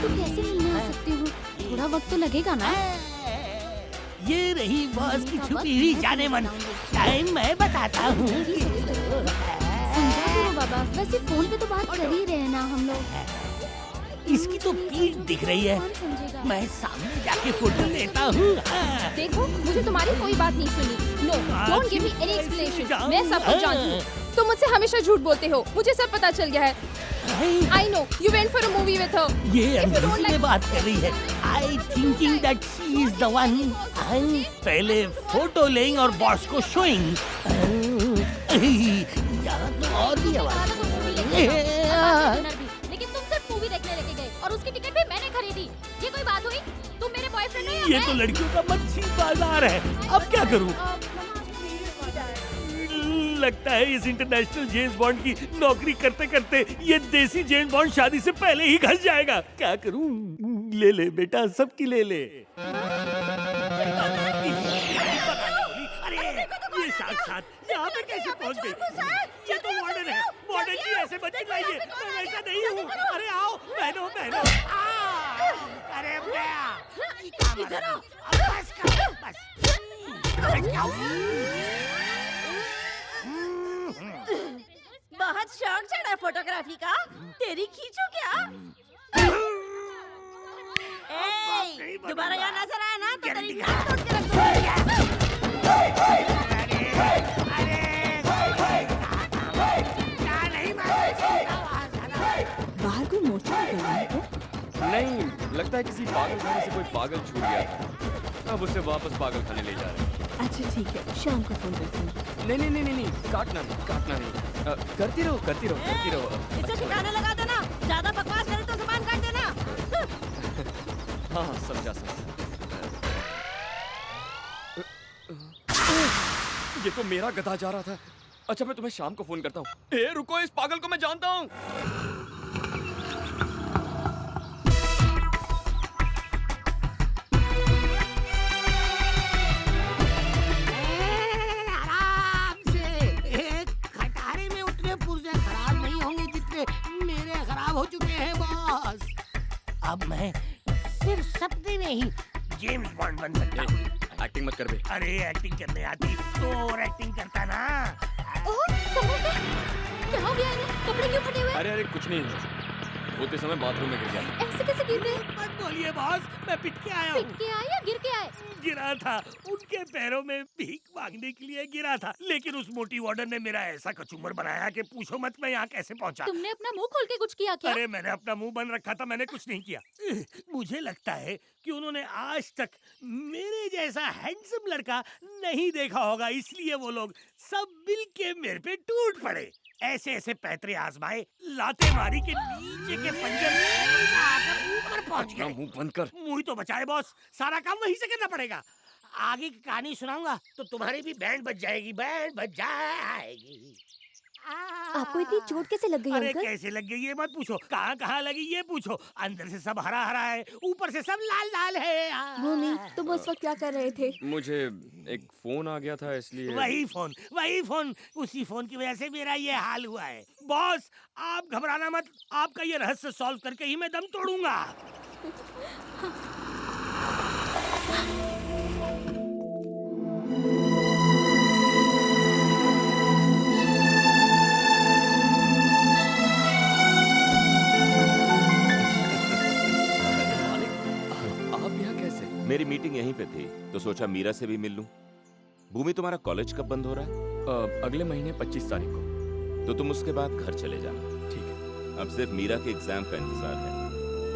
तो कैसे मिलने आ सकती हूँ? थोड़ा वक्त तो लगेगा ना। ये रही बॉस की छुपी हुई जाने मन। टाइम मैं बताता हूँ। समझा करो बाबा, वैसे फोन पे तो बात कर ही रहे हैं ना हम लोग। इसकी तो पीठ दिख रही है। कौन समझेगा? मैं सामने जाके फोटो लेता हूँ। देखो, मुझे तुम्हारी कोई बात नहीं सुनी। No, don't give me any explanation. मैं सब कुछ जानती हूँ। तुम मुझसे हमेशा झूठ बोलते हो। मुझे सब पता चल गया है। I know, you went for a movie with her. ये अंग्रेजी में बात कर रही है। I thinking that she is the one. पहले फोटो लेंगे और बॉस को शोइंग। यहाँ तो और भी आवाज। लेकिन तुम सिर्फ मूवी देखने लेके गए और उसकी टिकट भी मैंने खरीदी। ये कोई बात हुई? तुम मेरे बॉयफ्रेंड हो या ये तो लड़कियों का मच्छी बाजार है। अब क्या करूँ? लगता है इस इंटरनेशनल जेम्स बॉन्ड की नौकरी करते करते ये देसी जेम्स बॉन्ड शादी से पहले ही घस जाएगा। क्या करूं? ले ले बेटा, सबकी ले ले। अरे ये साक्षात यहाँ पे कैसे पहुँच गई? ये तो वार्डन है। वार्डन जी ऐसे बच्चे लाइए। मैं वैसा नहीं हूँ। अरे आओ बहनों बहनों। अरे गया। इधर आओ। बस करो बस। बहुत शौक चढ़ा फोटोग्राफी का। तेरी खींचू क्या? दोबारा यहाँ नजर आया ना तो तेरी नाक तोड़ के रख बाहर कोई मोर्चा नहीं, लगता है किसी पागल खाने से कोई पागल छूट गया था। अब उसे वापस पागल खाने ले जा रहे हैं। अच्छा ठीक है, शाम को फोन करती हूँ। नहीं, काटना नहीं। करती रहो। इसे ठिकाने लगा देना। ज्यादा बकवास करे तो जुबान काट देना। हाँ, समझा। ये तो मेरा गधा जा रहा था। अच्छा, मैं तुम्हें शाम को फोन करता हूँ। रुको, इस पागल को मैं जानता हूँ। हो चुके हैं बॉस। अब मैं सिर्फ सपने में ही जेम्स बॉन्ड बन सकता हूँ। एक्टिंग मत कर बे। अरे एक्टिंग करने आती तो और एक्टिंग करता ना। ओह, समझ गए? क्या हो गया इन्हें? कपड़े क्यों फटे हुए? अरे कुछ नहीं, होते समय बाथरूम में गिर गया। ऐसे कैसे गिरते? मत बोलिए बॉस, मैं पिट के आया हूँ। पिट के आए या गिर के आए? गिरा था, उनके पैरों में भीख मांगने के लिए गिरा था। लेकिन उस मोटी वार्डन ने मेरा ऐसा कचूमर बनाया कि पूछो मत मैं यहाँ कैसे पहुँचा। तुमने अपना मुंह खोल के कुछ किया क्या? अरे मैंने अपना मुंह बंद रखा था, मैंने कुछ नहीं किया। मुझे लगता है कि उन्होंने आज तक मेरे जैसा हैंडसम लड़का नहीं देखा होगा, इसलिए वो लोग सब मिल के मेरे पे टूट पड़े। ऐसे पैतरे आजमाए, लाते मारी के नीचे के पंजर आकर ऊपर पहुंच गए। मुंह बंद कर। मुंह ही तो बचाए बॉस, सारा काम वहीं से करना पड़ेगा। आगे की कहानी सुनाऊंगा तो तुम्हारी भी बैंड बज जाएगी, बैंड बज जाएगी। आपको इतनी चोट कैसे लग गई अरे अंकल? कैसे लग गई ये मत पूछो, कहाँ लगी ये पूछो। अंदर से सब हरा हरा है, ऊपर से सब लाल लाल है। भूमि, तुम उस वक्त क्या कर रहे थे? मुझे एक फोन आ गया था इसलिए। वही फोन, उसी फोन की वजह से मेरा ये हाल हुआ है। बॉस आप घबराना मत, आपका ये रहस्य सॉल्व करके ही मैं दम तोड़ूंगा। मेरी मीटिंग यहीं पे थी तो सोचा मीरा से भी मिल लूं। भूमि, तुम्हारा कॉलेज कब बंद हो रहा है? अगले महीने 25 तारीख को। तो तुम उसके बाद घर चले जाना। ठीक है। अब सिर्फ मीरा के एग्जाम का इंतजार है।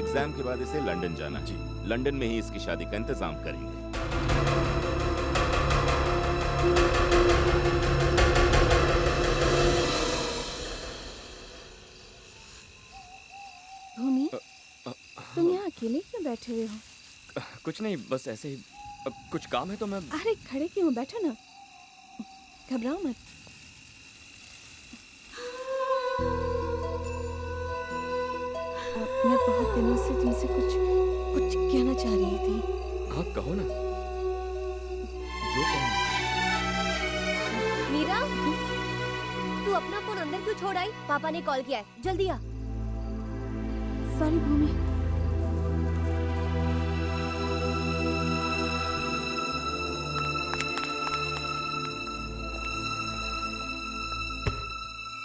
एग्जाम के बाद इसे लंदन जाना। जी। लंदन में ही इसकी शादी का इंतजाम करेंगे। भूमि, तुम यहाँ अकेले क्यों बैठे हुए हो? कुछ नहीं, बस ऐसे ही। कुछ काम है तो मैं। अरे खड़े क्यों हो, बैठो ना, घबराओ मत। मैं बहुत दिनों से तुमसे कुछ कहना चाह रही थी। हाँ कहो ना, जो कहना। मीरा, तू अपना फोन अंदर क्यों छोड़ आई? पापा ने कॉल किया है, जल्दी आ। सॉरी भूमि,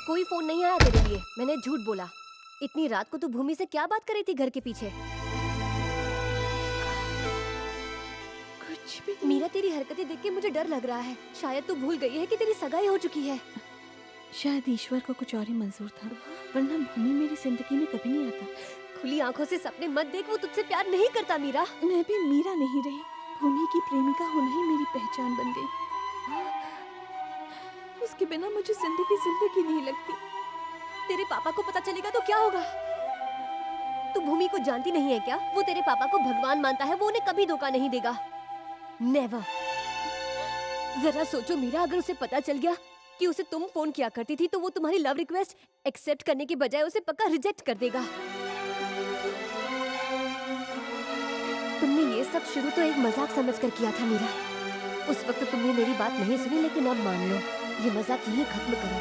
कोई फोन नहीं आया तेरे लिए। मैंने झूठ बोला। इतनी रात को तू भूमि से क्या बात कर रही थी घर के पीछे? कुछ भी नहीं। मीरा, तेरी हरकतें देख के मुझे डर लग रहा है। शायद तू भूल गई है कि तेरी सगाई हो चुकी है। शायद ईश्वर को कुछ और ही मंजूर था, वरना भूमि मेरी जिंदगी में कभी नहीं आता। खुली आंखों से सपने मत देख, वो तुझसे प्यार नहीं करता मीरा। मैं भी मीरा नहीं रही, भूमि की प्रेमिका होना ही मेरी पहचान बन गई। उसके बिना मुझे जिंदगी नहीं लगती। तेरे पापा को पता चलेगा तो क्या होगा? तू भूमि को जानती नहीं है क्या? वो तेरे पापा को भगवान मानता है, वो उन्हें कभी धोखा नहीं देगा। नेवर। जरा सोचो मीरा, अगर उसे पता चल गया कि उसे तुम फोन किया करती थी तो वो तुम्हारी लव रिक्वेस्ट एक्सेप्ट करने के बजाय उसे पक्का रिजेक्ट कर देगा। तुमने ये सब शुरू तो एक मजाक समझकर किया था मीरा। उस वक्त तुमने मेरी बात नहीं सुनी, लेकिन अब मान लो, ये मजाक यहीं खत्म करो।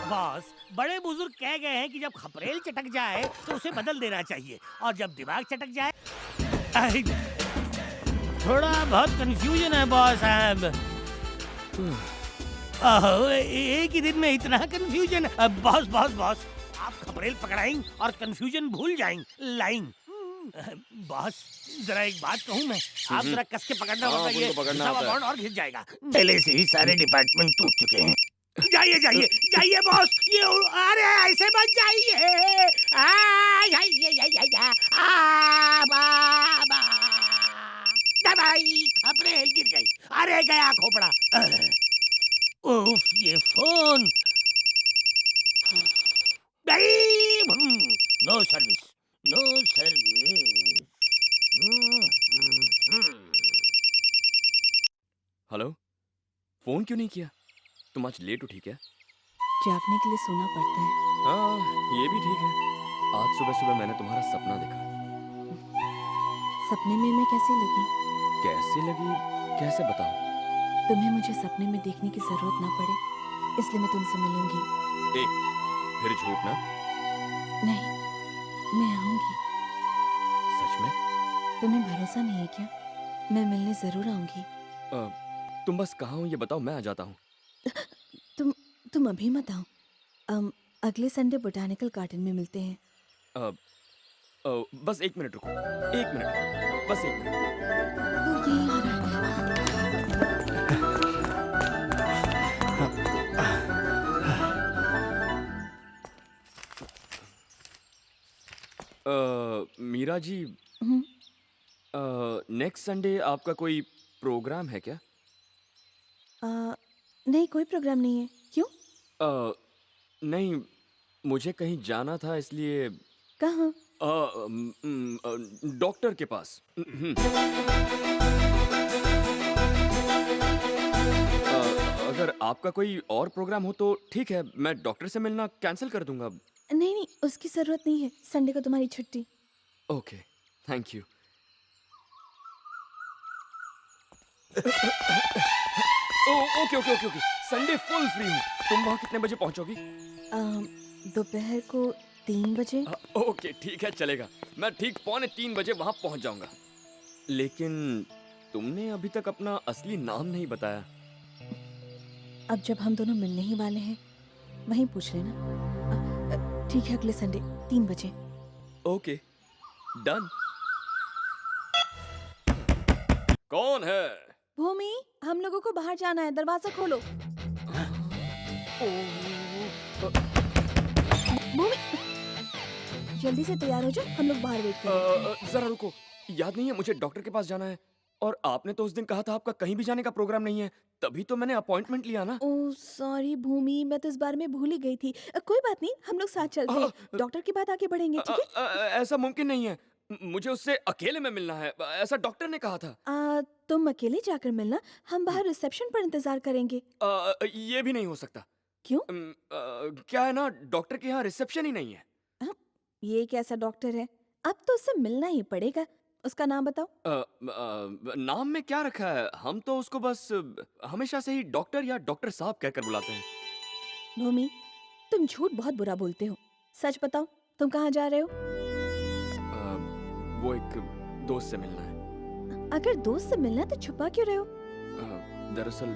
बॉस, बड़े बुजुर्ग कह गए हैं कि जब खपरेल चटक जाए तो उसे बदल देना चाहिए, और जब दिमाग चटक जाए। थोड़ा बहुत कंफ्यूजन है बॉस साहब। एक ही दिन में इतना कंफ्यूजन। बॉस बॉस बॉस, आप खपरेल पकड़ाएंगे और कंफ्यूजन भूल जाएंगे लाइन। बॉस, जरा एक बात कहूँ मैं, आप जरा कस के पकड़ना होगा, ये बॉन्ड और घिस जाएगा। पहले से ही सारे डिपार्टमेंट टूट चुके हैं। जाइए जाइए जाइए बॉस, ये अरे ऐसे मत जाइए। दबाई, खपरेल गिर गई। अरे गया खोपड़ा। उफ, ये phone no service, no service. Hello, phone क्यों नहीं किया? तुम आज लेट उठी क्या? जागने के लिए सोना पड़ता है। हाँ, ये भी ठीक है। आज सुबह सुबह मैंने तुम्हारा सपना देखा। सपने में मैं कैसी लगी? कैसे लगी, कैसे बताऊं? तुम्हें मुझे सपने में देखने की जरूरत ना पड़े, इसलिए मैं तुमसे मिलूंगी। फिर झूठ ना? नहीं, मैं आऊंगी। सच में? तुम्हें भरोसा नहीं है क्या? मैं मिलने जरूर आऊंगी। तुम बस कहाँ हो ये बताओ, मैं आ जाता हूँ। तुम अभी मत आओ। अगले संडे बोटानिकल गार्डन में मिलते हैं। बस 1 मिनट रुको, 1 मिनट, बस 1 मिनट। वो यहीं आ रहा है। मीरा जी, नेक्स्ट संडे आपका कोई प्रोग्राम है क्या? नहीं, कोई प्रोग्राम नहीं है। क्यों? नहीं, मुझे कहीं जाना था इसलिए। कहाँ? डॉक्टर के पास। अगर आपका कोई और प्रोग्राम हो तो ठीक है, मैं डॉक्टर से मिलना कैंसिल कर दूंगा। नहीं, उसकी जरूरत नहीं है। संडे को तुम्हारी छुट्टी। Okay, thank you. Okay okay okay okay, Sunday full free हूँ। तुम वहाँ कितने बजे पहुँचोगी? दोपहर को 3 बजे। ओके, ठीक है, चलेगा। मैं ठीक 2:45 बजे वहाँ पहुँच जाऊँगा। लेकिन तुमने अभी तक अपना असली नाम नहीं बताया। अब जब हम दोनों मिलने ही वाले हैं, वहीं पूछ लेना। ठीक है, अगले संडे 3 बजे। Okay, done. कौन है? भूमि, हम लोगों को बाहर जाना है, दरवाजा खोलो। भूमि, जल्दी से तैयार हो जाओ, हम लोग बाहर वेट करेंगे। जरा रुको, याद नहीं है मुझे डॉक्टर के पास जाना है, और आपने तो उस दिन कहा था आपका कहीं भी जाने का प्रोग्राम नहीं है, तभी तो मैंने अपॉइंटमेंट लिया ना। ओह सॉरी भूमि, मैं तो इस बारे में भूल ही गई थी। कोई बात नहीं, हम लोग साथ चलते हैं। डॉक्टर की बात आगे बढ़ेंगे, ठीक है? ऐसा मुमकिन नहीं है, मुझे उससे अकेले में मिलना है, ऐसा डॉक्टर ने कहा था। तुम अकेले जाकर मिलना, हम बाहर रिसेप्शन पर इंतजार करेंगे। ये भी नहीं हो सकता। क्यों? क्या है ना, डॉक्टर के यहाँ रिसेप्शन ही नहीं है। ये कैसा डॉक्टर है? अब तो उससे मिलना ही पड़ेगा। उसका नाम बताओ। नाम में क्या रखा है? हम तो उसको बस हमेशा से ही डॉक्टर या डॉक्टर साहब कहकर बुलाते हैं। भूमि, तुम झूठ बहुत बुरा बोलते हो। सच बताओ, तुम कहाँ जा रहे हो? वो एक दोस्त से मिलना है। अगर दोस्त से मिलना है तो छुपा क्यों रहे हो? दरअसल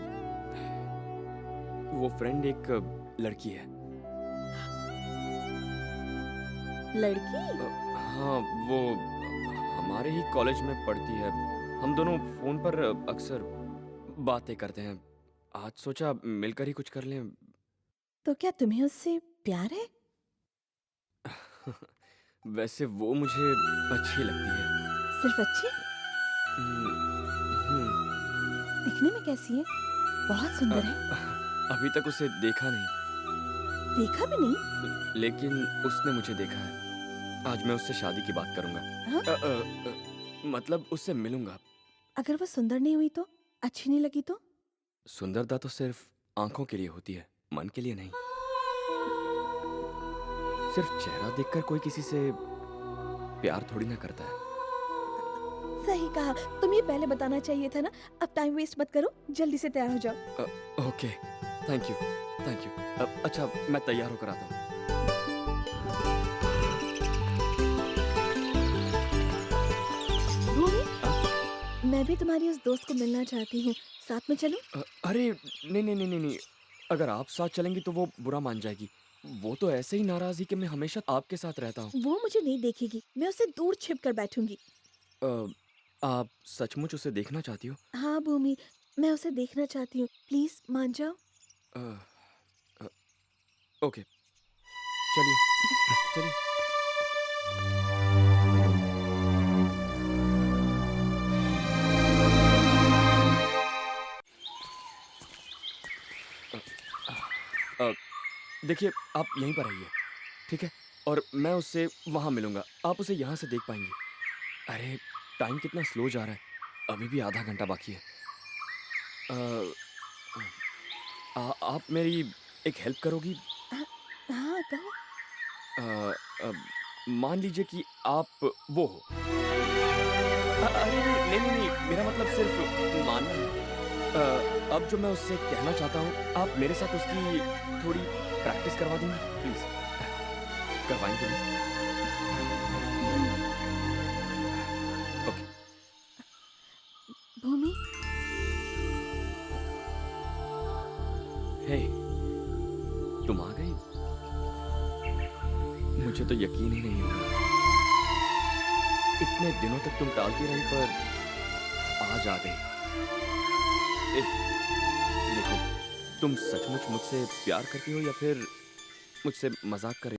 वो फ्रेंड एक लड़की है। लड़की? हाँ, वो हमारे ही कॉलेज में पढ़ती है। हम दोनों फोन पर अक्सर बातें करते हैं। आज सोचा मिलकर ही कुछ कर लें। तो क्या तुम्हें उससे प्यार है? वैसे वो मुझे अच्छी लगती है। सिर्फ अच्छी? हम्म, हम्म, दिखने में कैसी है? बहुत सुंदर है। अभी तक उसे देखा नहीं, देखा भी नहीं? लेकिन उसने मुझे देखा है। आज मैं उससे शादी की बात करूंगा। हाँ? मतलब उससे मिलूंगा। अगर वो सुंदर नहीं हुई तो? अच्छी नहीं लगी तो? सुंदरता तो सिर्फ आंखों के लिए होती है, मन के लिए नहीं। सिर्फ चेहरा देखकर कोई किसी से प्यार थोड़ी ना करता है। सही कहा। तुम्हें पहले बताना चाहिए था ना। अब टाइम वेस्ट मत करो, जल्दी से तैयार हो जाओ। Okay, thank you, thank you. अच्छा, मैं तैयार होकर आता हूँ। भूमि, मैं भी तुम्हारी उस दोस्त को मिलना चाहती हूँ। साथ में चलूं? अरे नहीं नहीं नहीं नहीं नहीं, अगर आप साथ चलेंगी तो वो बुरा मान जाएगी। वो तो ऐसे ही नाराज ही कि मैं हमेशा आपके साथ रहता हूँ। वो मुझे नहीं देखेगी, मैं उससे दूर छिप कर बैठूंगी। आप सचमुच उसे देखना चाहती हो? हाँ भूमि, मैं उसे देखना चाहती हूँ। प्लीज मान जाओ। ओके, चलिए चलिए। देखिए, आप यहीं पर आइए, ठीक है? और मैं उससे वहाँ मिलूंगा। आप उसे यहाँ से देख पाएंगे। अरे, टाइम कितना स्लो जा रहा है। अभी भी आधा घंटा बाकी है। आप मेरी एक हेल्प करोगी? हाँ कहो। मान लीजिए कि आप वो हो। अरे नहीं नहीं नहीं, मेरा मतलब सिर्फ मानना है। अब जो मैं उससे कहना चाहता हूँ, आप मेरे साथ उसकी थोड़ी प्रैक्टिस करवा देंगे प्लीज? करवाएंगे ना? ओके। भूमि, हे, तुम आ गई? मुझे तो यकीन ही नहीं हो रहा। इतने दिनों तक तुम टालती रही, पर आज आ गई। देखो, तुम सचमुच मुझसे प्यार करती हो या फिर मुझसे मजाक कर रही हो?